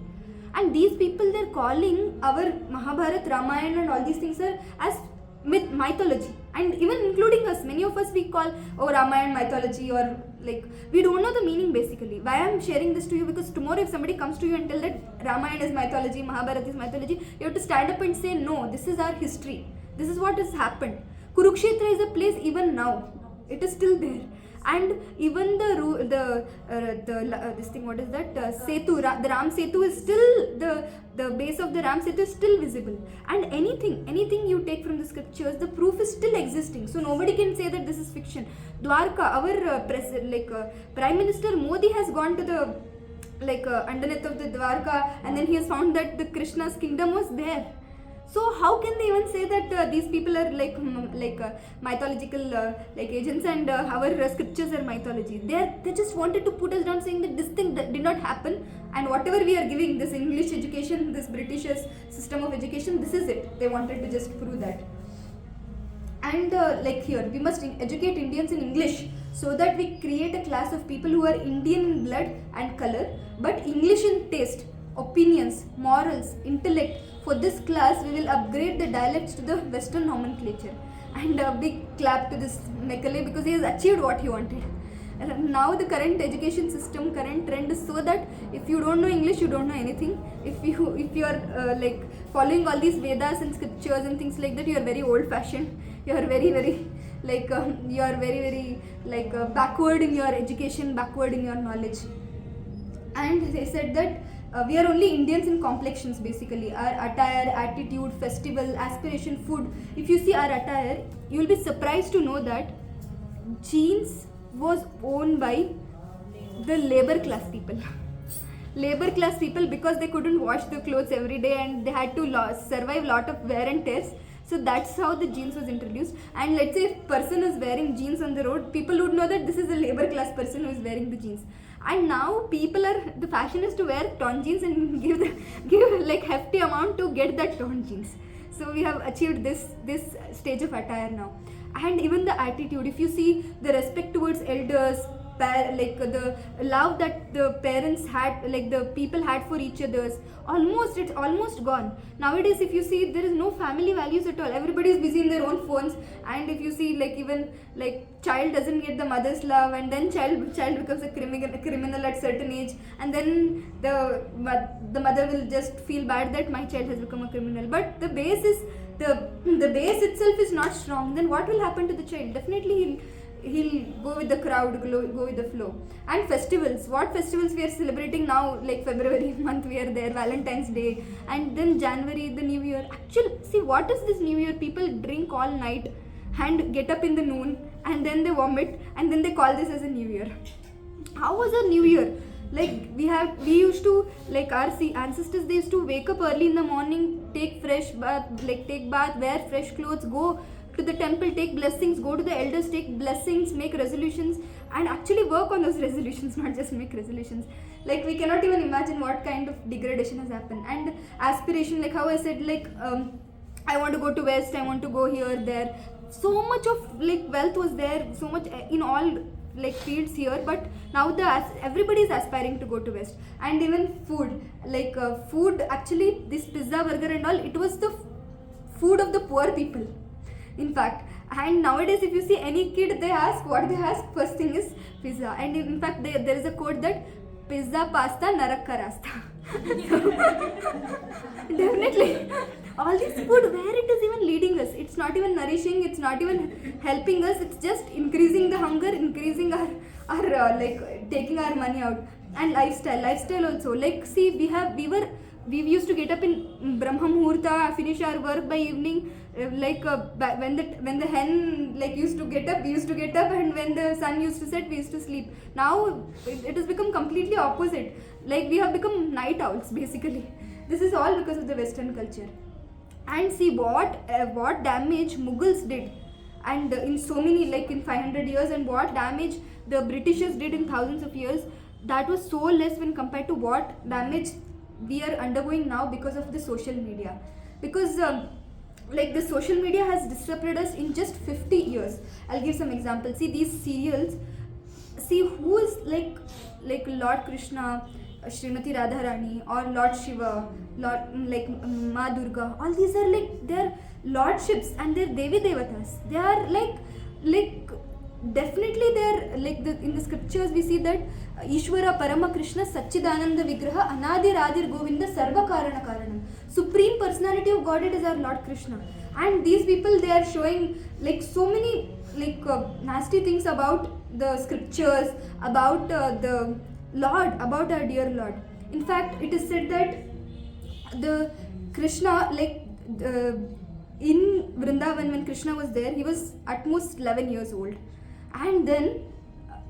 And these people, they're calling our Mahabharata, Ramayana and all these things as mythology. And even including us, many of us, we call Ramayana mythology, or like we don't know the meaning basically. Why I'm sharing this to you? Because tomorrow if somebody comes to you and tell that Ramayana is mythology, Mahabharata is mythology, you have to stand up and say, no, this is our history. This is what has happened. Kurukshetra is a place even now. It is still there. And even this thing, what is that? Setu, the Ram Setu is still, the base of the Ram Setu is still visible. And anything you take from the scriptures, the proof is still existing. So nobody can say that this is fiction. Dwarka, our Prime Minister Modi has gone to the underneath of the Dwarka, and then he has found that the Krishna's kingdom was there. So how can they even say that these people are mythological agents and our scriptures are mythology? They just wanted to put us down, saying that this thing that did not happen, and whatever we are giving, this English education, this British system of education, this is it. They wanted to just prove that. And here we must educate Indians in English so that we create a class of people who are Indian in blood and color, but English in taste, opinions, morals, intellect. For this class, we will upgrade the dialects to the Western nomenclature. And a big clap to this Macaulay, because he has achieved what he wanted. And now the current education system, current trend is so that if you don't know English, you don't know anything. If you are like following all these Vedas and scriptures and things like that, you are very old fashioned. You are very like you are very like backward in your education, backward in your knowledge. And they said that we are only Indians in complexions basically. Our attire, attitude, festival, aspiration, food. If you see our attire, you will be surprised to know that jeans was owned by the labor class people. Labor class people, because they couldn't wash the clothes every day and they had to survive lot of wear and tears. So that's how the jeans was introduced. And let's say if person is wearing jeans on the road, people would know that this is a labor class person who is wearing the jeans. And now the fashion is to wear torn jeans and give like hefty amount to get that torn jeans. So we have achieved this stage of attire now. And even the attitude, if you see the respect towards elders, like the love that the parents had, like the people had for each others, it's almost gone. Nowadays, if you see, there is no family values at all. Everybody is busy in their own phones. And if you see, like even like child doesn't get the mother's love, and then child becomes a criminal at certain age, and then the mother will just feel bad that my child has become a criminal. But the base itself is not strong. Then what will happen to the child? Definitely he'll go with the crowd, go with the flow. And festivals, what festivals we are celebrating now, like February month we are there, Valentine's Day, and then January, the New Year. Actually, see, what is this New Year? People drink all night and get up in the noon, and then they vomit, and then they call this as a New Year. How was a New Year? Like we used to, like our ancestors, they used to wake up early in the morning, take bath, wear fresh clothes, go to the temple, take blessings, go to the elders, take blessings, make resolutions, and actually work on those resolutions, not just make resolutions. Like we cannot even imagine what kind of degradation has happened. And aspiration, like how I said, like I want to go to West, I want to go here, there. So much of like wealth was there, so much in all like fields here, but now everybody is aspiring to go to West. And even food, like food, actually this pizza, burger and all, it was the food of the poor people, in fact. And nowadays if you see any kid, what they ask first thing is pizza. And in fact there is a quote that pizza pasta narak ka rasta. Definitely all this food, where it is even leading us, it's not even nourishing, it's not even helping us, it's just increasing the hunger, increasing our like taking our money out. And lifestyle also, like see, we used to get up in Brahma Muhurta, finish our work by evening, when the hen like used to get up, we used to get up, and when the sun used to set, we used to sleep. Now it has become completely opposite. Like we have become night owls basically. This is all because of the Western culture. And see what damage Mughals did, and in so many, like in 500 years, and what damage the Britishers did in thousands of years. That was so less when compared to what damage we are undergoing now because of the social media. Because like the social media has disrupted us in just 50 years. I'll give some examples. See these serials, see who is like Lord Krishna, Srimati Radharani, or Lord Shiva, Lord like Ma Durga. All these are like their lordships and their Devi Devatas. They are like definitely they're like in the scriptures we see that Ishvara Parama Krishna Satchidananda Vigraha Anadir Adir Govinda Sarva Karana Karanam. Supreme personality of Godhead is our Lord Krishna. And these people, they are showing like so many like nasty things about the scriptures, about the Lord, about our dear Lord. In fact, it is said that the Krishna, like in Vrindavan, when Krishna was there, he was at most 11 years old. And then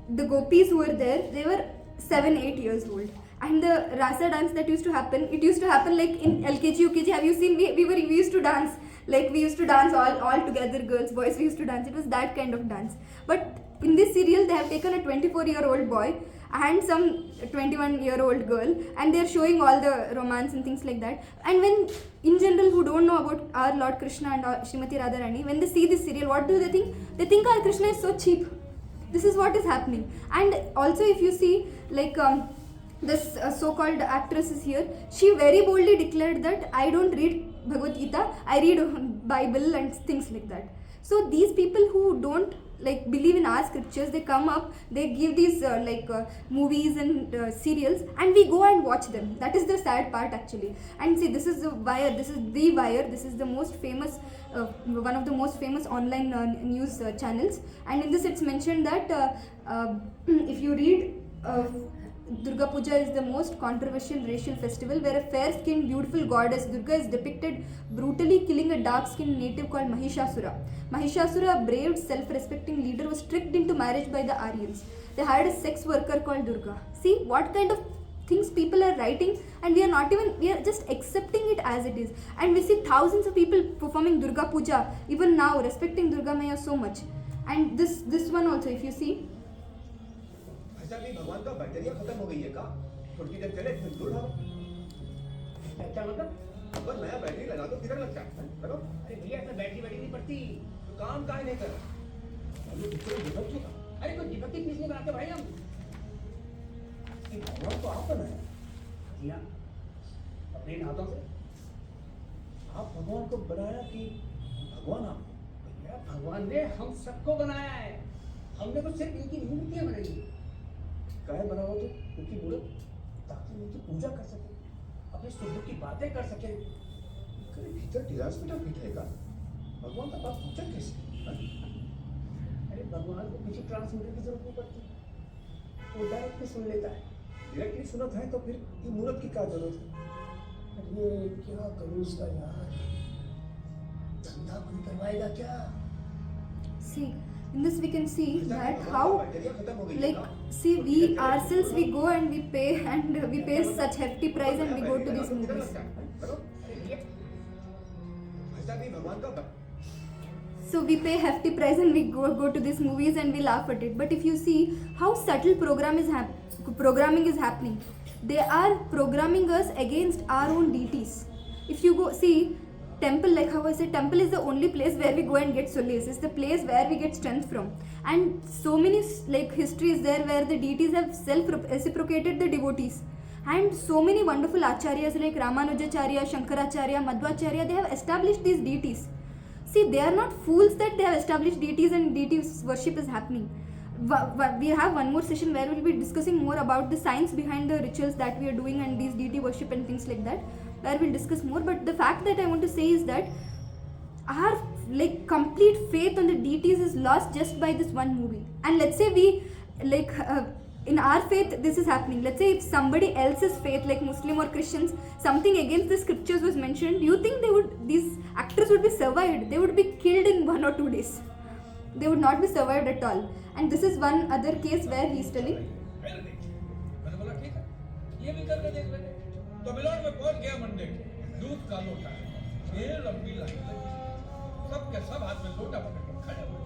the gopis who were there, they were 7-8 years old. And the rasa dance that used to happen, it used to happen like in LKG, UKG. Have you seen? We used to dance. Like we used to dance all together, girls, boys, we used to dance. It was that kind of dance. But in this serial, they have taken a 24-year-old boy and some 21-year-old girl, and they are showing all the romance and things like that. And when, in general, who don't know about our Lord Krishna and Srimati Radharani, when they see this serial, what do they think? They think our Krishna is so cheap. This is what is happening. And also if you see, like this so-called actress is here, she very boldly declared that I don't read Bhagavad Gita, I read Bible and things like that. So these people who don't like believe in our scriptures, they come up, they give these movies and serials, and we go and watch them. That is the sad part actually. And see, this is the Wire, this is the Wire, this is the most famous one of the most famous online news channels, and in this it's mentioned that if you read Durga Puja is the most controversial racial festival where a fair-skinned, beautiful goddess Durga is depicted brutally killing a dark-skinned native called Mahishasura. Mahishasura, a brave, self-respecting leader, was tricked into marriage by the Aryans. They hired a sex worker called Durga. See what kind of things people are writing, and we are just accepting it as it is. And we see thousands of people performing Durga Puja, even now, respecting Durga Maya so much. And this one also, if you see, ऐसा भी भगवान का बैटरिया खत्म हो गई है का? थोड़ी देर चले फिर दूर हो। क्या मतलब? अगर नया बैटरी लगा दो किधर लगता है? हेलो? अरे भैया इसमें बैटरी नहीं पड़ती। तो काम काहे नहीं कर रहा? अरे दूसरे डिफेक्ट क्यों? अरे कोई डिफेक्टिव पीस नहीं बनाते भाई हम। ये भगवान तो आप बनाए। जी हाँ। अपने हाथों से। आप भगवान को बनाया कि भगवान आप? भैया भगवान ने हम सबको बनाया है। हमने तो सिर्फ इनकी मूर्तियां बनाई है। काहे बना हुआ तो क्योंकि मूर्त ताकि उनकी पूजा कर सके, अपने सुख की बातें कर सके। कहीं भीतर ट्रांसमीटर बिठेगा, भगवान का बात पूछा कैसे? अरे भगवान को किसी ट्रांसमीटर की जरूरत नहीं पड़ती, वो डायरेक्टली सुन लेता है। डायरेक्टली सुनता है तो फिर ये मूर्त की क्या जरूरत है? अरे क्या करूँ इसका यार? धंधा कोई करवाएगा क्या? see, in this we can see that how, like, see, we ourselves, we go and we pay such hefty price and we go to these movies. So we pay hefty price and we go to these movies and we laugh at it. But if you see how subtle programming is happening, they are programming us against our own deities. If you go see temple, like how I said, temple is the only place where we go and get solace. It's the place where we get strength from. And so many like histories there where the deities have self-reciprocated the devotees. And so many wonderful acharyas like Ramanujacharya, Shankaracharya, Madhvacharya, they have established these deities. See, they are not fools that they have established deities and deities worship is happening. We have one more session where we will be discussing more about the science behind the rituals that we are doing and these deity worship and things like that, where we'll discuss more. But the fact that I want to say is that our like complete faith on the deities is lost just by this one movie. And let's say we like in our faith this is happening. Let's say if somebody else's faith like Muslim or Christians, something against the scriptures was mentioned, do you think these actors would be survived? They would be killed in 1 or 2 days. They would not be survived at all. And this is one other case where he is telling. मैंने बोला ठीक है, ये भी करके देख लेंगे। तो मिलान में पहुंच गया मंडे, दूध का लोटा, ये लंबी लाइन लगी, सबके सब हाथ में लोटा पकड़ कर खड़े हुए।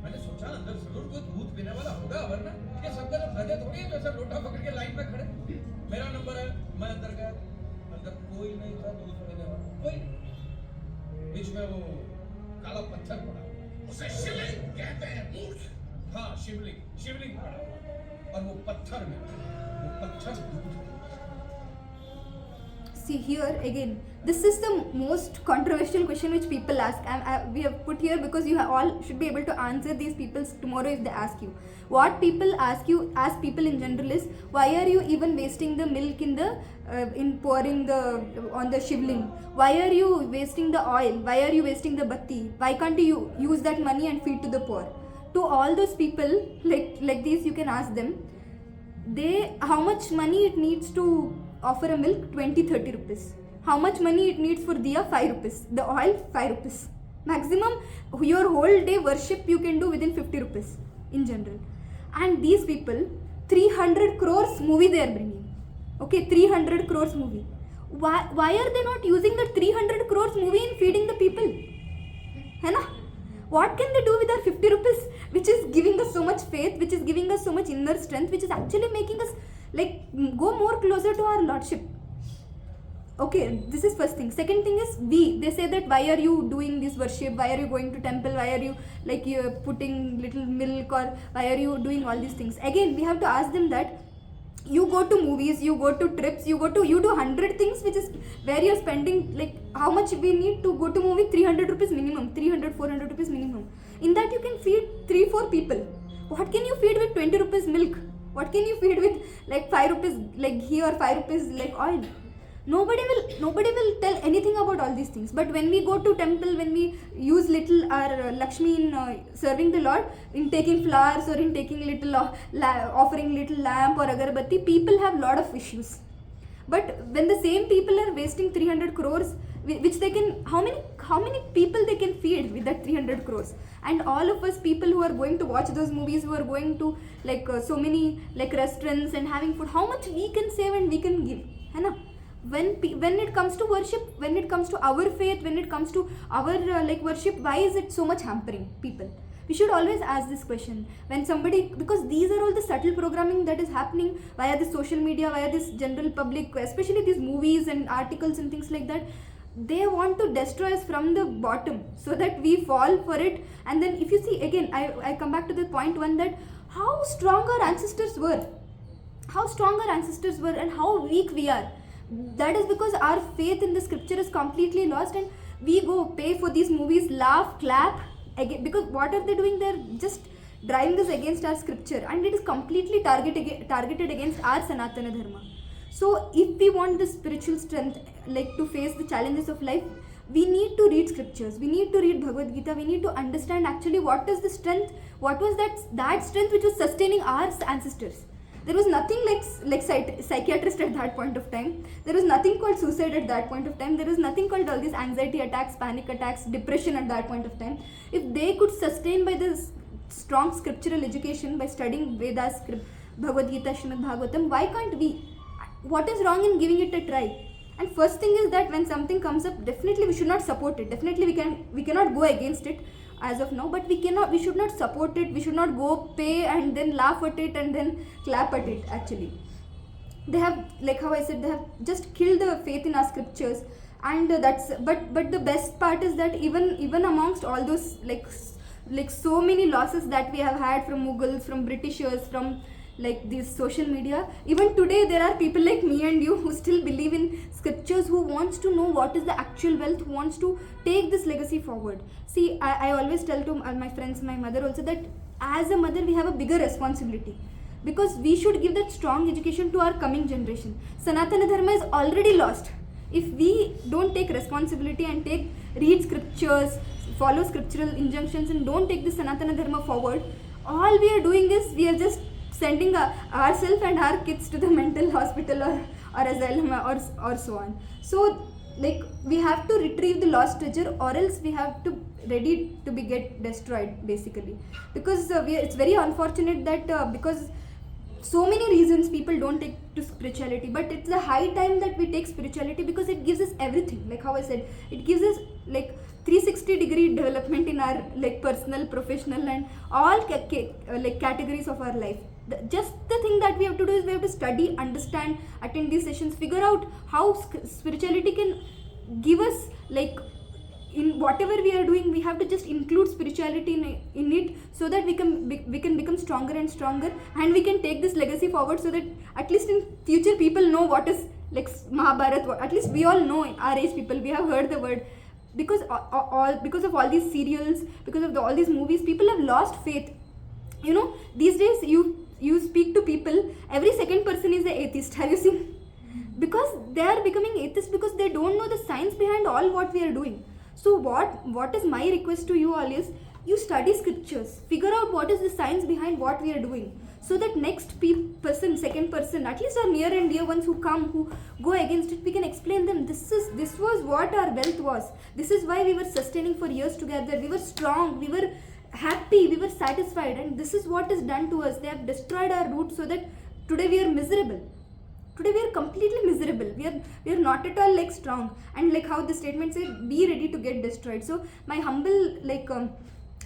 मैंने सोचा अंदर जरूर कोई दूध पीने वाला होगा, वरना ये सब तरफ लगे थोड़ी है जैसे लोटा पकड़ के लाइन में खड़े। मेरा नंबर है, मैं अंदर गया, अंदर कोई नहीं था दूध पीने वाला, कोई नहीं। बीच में वो काला पत्थर पड़ा, उसे शिवलिंग कहते हैं मूर्ख। हाँ, शिवलिंग पड़ा और वो पत्थर दूध। See here again, this is the most controversial question which people ask. We have put here because you all should be able to answer these people tomorrow if they ask you. What people ask people in general is, why are you even wasting the milk in pouring on the shivling? Why are you wasting the oil? Why are you wasting the batti? Why can't you use that money and feed to the poor? To all those people like these, you can ask them. How much money it needs to offer a milk? 20-30 rupees. How much money it needs for diya? 5 rupees. The oil? 5 rupees. Maximum your whole day worship you can do within 50 rupees in general. And these people, 300 crores movie they are bringing. Okay, 300 crores movie. Why are they not using the 300 crores movie in feeding the people? है ना? What can they do with our 50 rupees, which is giving us so much faith, which is giving us so much inner strength, which is actually making us like go more closer to our Lordship? okay, this is first thing. Second thing is they say that why are you doing this worship, why are you going to temple, why are you like you're putting little milk, or why are you doing all these things. Again, we have to ask them that you go to movies, you go to trips, you do 100 things, which is where you're spending, like how much we need to go to movie, 300 rupees minimum, 300-400 rupees minimum. In that you can feed 3-4 people. What can you feed with 20 rupees milk? What can you feed with like 5 rupees like ghee or 5 rupees like oil? Nobody will tell anything about all these things. But when we go to temple, when we use little our Lakshmi in serving the Lord, in taking flowers or in taking little offering little lamp or agarbatti, people have lot of issues. But when the same people are wasting 300 crores, which they can, how many people they can feed with that 300 crores? And all of us people who are going to watch those movies, who are going to like so many like restaurants and having food, how much we can save and we can give, hai na? When it comes to worship, when it comes to our faith, when it comes to our like worship, why is it so much hampering people? We should always ask this question when somebody, because these are all the subtle programming that is happening via the social media, via this general public, especially these movies and articles and things like that. They want to destroy us from the bottom so that we fall for it. And then if you see again, I come back to the point one, that how strong our ancestors were, and how weak we are. That is because our faith in the scripture is completely lost, and we go pay for these movies, laugh, clap again, because what are they doing? They're just driving this against our scripture, and it is completely targeted against our Sanatana Dharma. So if we want the spiritual strength, like to face the challenges of life, we need to read scriptures, we need to read Bhagavad Gita, we need to understand actually what is the strength, what was that strength which was sustaining our ancestors. There was nothing like psychiatrist at that point of time. There was nothing called suicide at that point of time. There was nothing called all these anxiety attacks, panic attacks, depression at that point of time. If they could sustain by this strong scriptural education, by studying Vedas, Bhagavad Gita, Srimad Bhagavatam, why can't we? What is wrong in giving it a try? And first thing is that when something comes up, definitely we should not support it. Definitely we cannot go against it as of now, but we should not support it. We should not go pay and then laugh at it and then clap at it. Actually, they have, like how I said, they have just killed the faith in our scriptures. And that's but the best part is that even amongst all those like so many losses that we have had from Mughals, from Britishers, from like this social media, even today there are people like me and you who still believe in scriptures, who wants to know what is the actual wealth, who wants to take this legacy forward. See, I always tell to my friends, my mother also, that as a mother we have a bigger responsibility, because we should give that strong education to our coming generation. Sanatana Dharma is already lost. If we don't take responsibility and read scriptures, follow scriptural injunctions, and don't take the Sanatana Dharma forward, all we are doing is we are just sending ourselves and our kids to the mental hospital or asylum or so on. So like we have to retrieve the lost treasure, or else we have to ready to be get destroyed basically, because it's very unfortunate that because so many reasons people don't take to spirituality, but it's the high time that we take spirituality, because it gives us everything. Like how I said, it gives us like 360-degree development in our like personal, professional, and all like categories of our life. Just the thing that we have to do is we have to study, understand, attend these sessions, figure out how spirituality can give us, like in whatever we are doing, we have to just include spirituality in it, so that we can become stronger and stronger, and we can take this legacy forward, so that at least in future people know what is like Mahabharata. At least we all know, our age people, we have heard the word, because of all these serials, because of all these movies, people have lost faith. You know, these days you speak to people, every second person is an atheist. Have you seen? Because they are becoming atheists because they don't know the science behind all what we are doing. So what is my request to you all is, you study scriptures, figure out what is the science behind what we are doing, so that next second person, at least our near and dear ones who go against it, we can explain them, this was what our wealth was. This is why we were sustaining for years together. We were strong, we were happy, we were satisfied, and this is what is done to us. They have destroyed our roots, so that today we are miserable. Today we are completely miserable. We are not at all like strong, and like how the statement said, be ready to get destroyed. So my humble like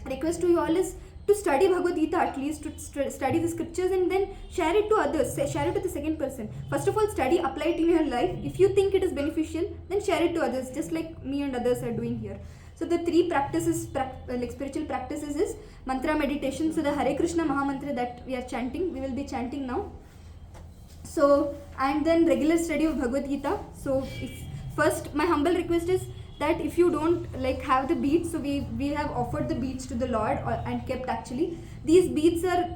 request to you all is, to study Bhagavad Gita, at least to study the scriptures, and then share it to others, share it to the second person. First of all, study, apply it in your life. If you think it is beneficial, then share it to others, just like me and others are doing here. So the three practices, like spiritual practices, is mantra meditation. So the Hare Krishna Maha Mantra that we are chanting, we will be chanting now. So, and then regular study of Bhagavad Gita. So first, my humble request is that if you don't like have the beads, so we have offered the beads to the Lord and kept actually. These beads are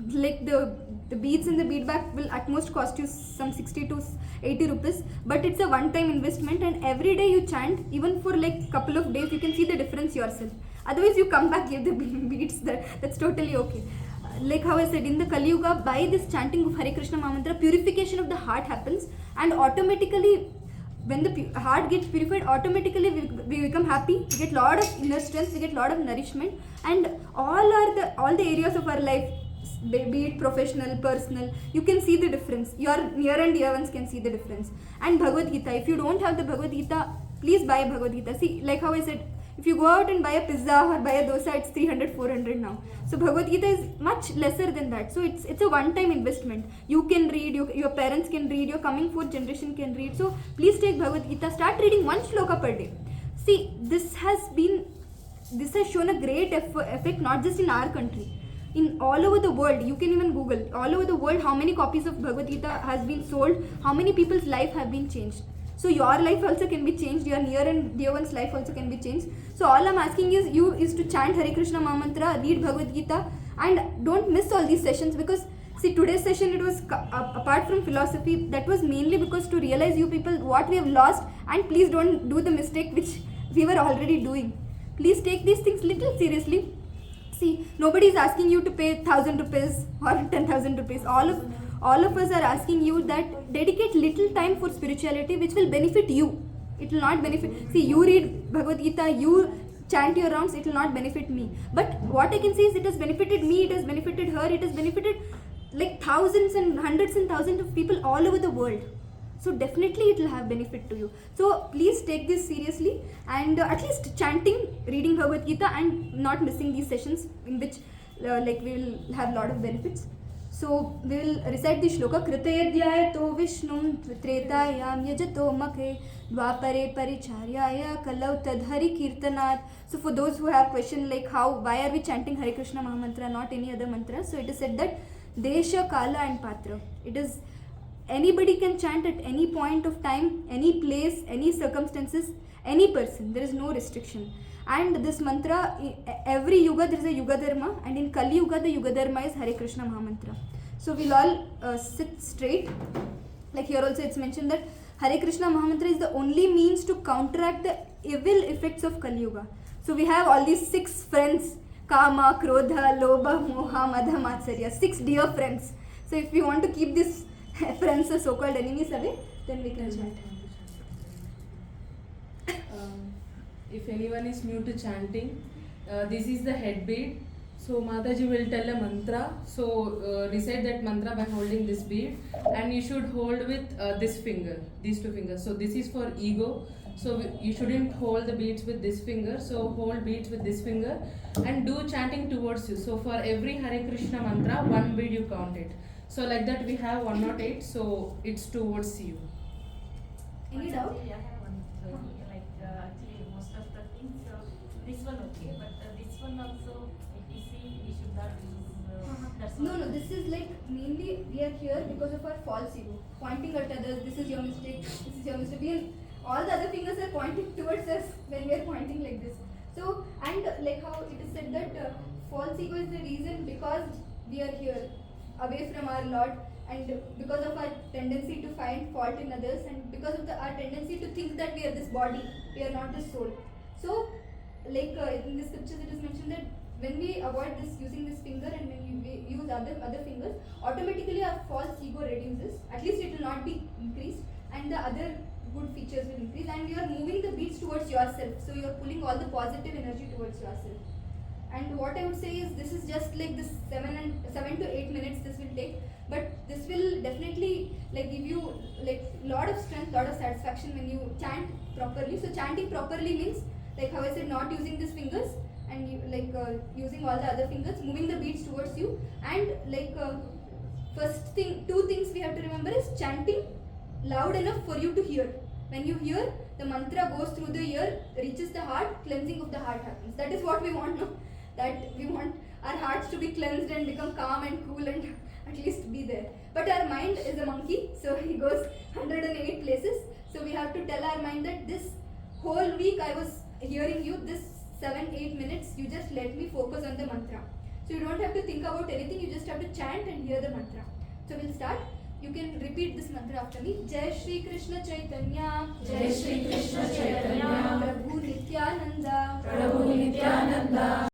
like the beads in the bead bag will at most cost you some 60 to 80 rupees, but it's a one-time investment, and every day you chant, even for like couple of days, you can see the difference yourself. Otherwise you come back, give the beads, that's totally okay. Like how I said, in the Kali Yuga, by this chanting of Hare Krishna Maha Mantra, purification of the heart happens, and automatically when the heart gets purified, automatically we become happy, we get lot of inner strength, we get lot of nourishment, and all the areas of our life, be it professional, personal, you can see the difference. Your near and dear ones can see the difference. And Bhagavad Gita, if you don't have the Bhagavad Gita, please buy Bhagavad Gita. See, like how I said, if you go out and buy a pizza or buy a dosa, it's 300, 400 now. So Bhagavad Gita is much lesser than that. So it's a one-time investment. You can read, your parents can read, your coming fourth generation can read. So please take Bhagavad Gita, start reading one shloka per day. See, this has shown a great effect, not just in our country. In all over the world, you can even Google, all over the world, how many copies of Bhagavad Gita has been sold, how many people's life have been changed. So your life also can be changed, your near and dear one's life also can be changed. So all I'm asking is to chant Hare Krishna Maha Mantra, read Bhagavad Gita, and don't miss all these sessions, because see, today's session, it was apart from philosophy, that was mainly because to realize you people what we have lost, and please don't do the mistake which we were already doing. Please take these things little seriously. See, nobody is asking you to pay 1,000 rupees or 10,000 rupees. All of us are asking you that dedicate little time for spirituality, which will benefit you. It will not benefit. See, you read Bhagavad Gita, you chant your rounds, it will not benefit me. But what I can say is, it has benefited me, it has benefited her, it has benefited like thousands and hundreds and thousands of people all over the world. So definitely it will have benefit to you. So please take this seriously, and at least chanting, reading Bhagavad Gita, and not missing these sessions in which like we will have lot of benefits. So we will recite the shloka. Kritayadhyaya to Vishnum Tretayam Yajato Makhe Dvapare Paricharyaya Kalau Tadhari Kirtanat. So for those who have question like why are we chanting Hare Krishna Maha Mantra, not any other mantra? So it is said that Desha, Kala and Patra. It is anybody can chant at any point of time, any place, any circumstances, any person. There is no restriction. And this mantra, every yuga there is a yuga dharma, and in Kali Yuga the yuga dharma is Hare Krishna Maha Mantra. So we'll all sit straight. Like here also it's mentioned that Hare Krishna Maha Mantra is the only means to counteract the evil effects of Kali Yuga. So we have all these 6 friends: Kama, Krodha, Lobha, Moha, Madha, Matsarya. 6 dear friends. So if we want to keep these friends or so-called enemies away, then we can chant. If anyone is new to chanting, this is the head bead. So Mataji will tell a mantra. So recite that mantra by holding this bead, and you should hold with this finger, these 2 fingers. So this is for ego. So you shouldn't hold the beads with this finger. So hold beads with this finger and do chanting towards you. So for every Hare Krishna mantra, 1 bead you count it. So like that we have 108. So it's towards you. Any doubt? Yeah, I have one. Actually, most of the things, this one okay, but this one also, if we see, we should not use. That's No, this is like mainly we are here because of our false ego, pointing at others. This is your mistake. This is your mistake. All the other fingers are pointing towards us when we are pointing like this. So, and like how it is said that false ego is the reason because we are here, away from our Lord, and because of our tendency to find fault in others, and because of our tendency to think that we are this body, we are not this soul. So, like in the scriptures it is mentioned that when we avoid this using this finger and when we use other fingers, automatically our false ego reduces. At least it will not be increased, and the other good features will increase, and you are moving the beads towards yourself. So you are pulling all the positive energy towards yourself. And what I would say is, this is just like this 7 to 8 minutes this will take, but this will definitely like give you like lot of strength, lot of satisfaction when you chant properly. So chanting properly means, like how I said, not using these fingers and you, like using all the other fingers, moving the beads towards you, and like first thing, two things we have to remember is chanting loud enough for you to hear. When you hear, the mantra goes through the ear, reaches the heart, cleansing of the heart happens. That is what we want, no? That we want our hearts to be cleansed and become calm and cool and at least be there. But our mind is a monkey, so he goes 108 places. So we have to tell our mind that this whole week I was hearing you, this 7-8 minutes, you just let me focus on the mantra. So you don't have to think about anything, you just have to chant and hear the mantra. So we'll start. You can repeat this mantra after me. Jai Shri Krishna Chaitanya, Jai Shri Krishna Chaitanya, Prabhu Nityananda, Prabhu Nityananda,